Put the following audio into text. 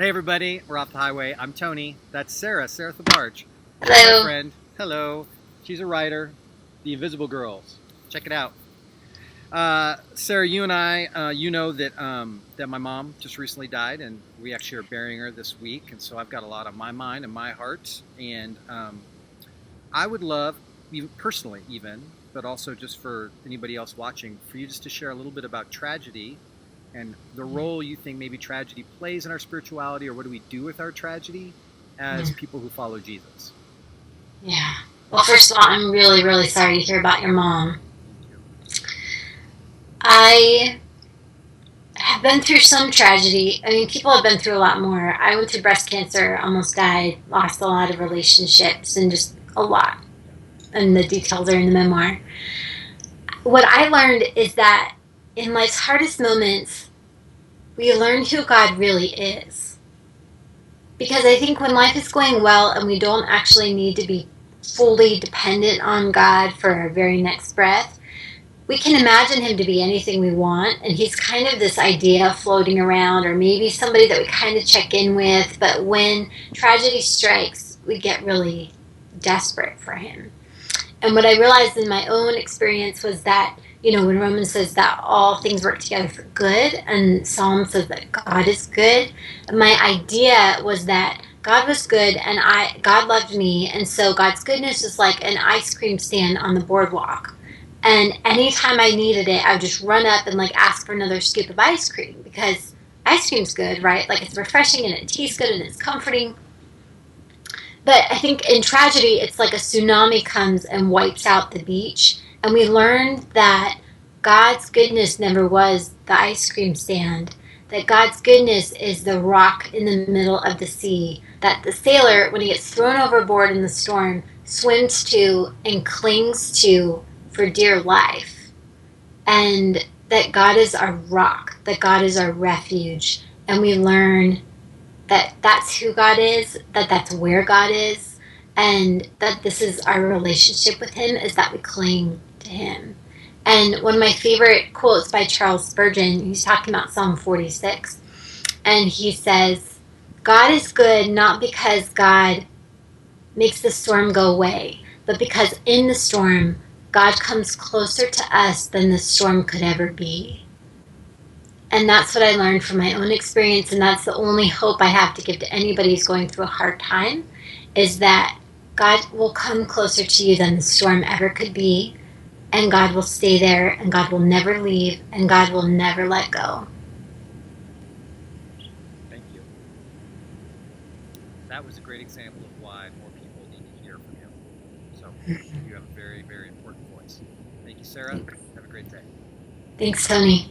Hey everybody, we're off the highway. I'm Tony. That's Sarah Thebarge. My Hello. friend. Hello. She's a writer. The Invisible Girls. Check it out. Sarah, you and I, you know that my mom just recently died, and we actually are burying her this week. And so I've got a lot on my mind and my heart, and I would love, even personally, but also just for anybody else watching, for you just to share a little bit about tragedy and the role you think maybe tragedy plays in our spirituality, or what do we do with our tragedy as Yeah. people who follow Jesus. Yeah. Well, first of all, I'm really, really sorry to hear about your mom. Thank you. I have been through some tragedy. I mean, people have been through a lot more. I went through breast cancer, almost died, lost a lot of relationships, and just a lot. And the details are in the memoir. What I learned is that in life's hardest moments, we learn who God really is. Because I think when life is going well and we don't actually need to be fully dependent on God for our very next breath, we can imagine him to be anything we want, and he's kind of this idea floating around, or maybe somebody that we kind of check in with, but when tragedy strikes, we get really desperate for him. And what I realized in my own experience was that, when Romans says that all things work together for good, and Psalm says that God is good, my idea was that God was good, and God loved me, and so God's goodness is like an ice cream stand on the boardwalk. And anytime I needed it, I would just run up and ask for another scoop of ice cream, because ice cream's good, right? It's refreshing and it tastes good and it's comforting. But I think in tragedy, it's like a tsunami comes and wipes out the beach. And we learned that God's goodness never was the ice cream stand, that God's goodness is the rock in the middle of the sea, that the sailor, when he gets thrown overboard in the storm, swims to and clings to for dear life. And that God is our rock, that God is our refuge. And we learn that that's who God is, that that's where God is, and that this is our relationship with him, is that we cling to him. And one of my favorite quotes by Charles Spurgeon, he's talking about Psalm 46, and he says, God is good not because God makes the storm go away, but because in the storm, God comes closer to us than the storm could ever be. And that's what I learned from my own experience, and that's the only hope I have to give to anybody who's going through a hard time, is that God will come closer to you than the storm ever could be, and God will stay there, and God will never leave, and God will never let go. Thank you. That was a great example of why more people need to hear from him. So you have a very, very important voice. Thank you, Sarah. Thanks. Have a great day. Thanks, Tony.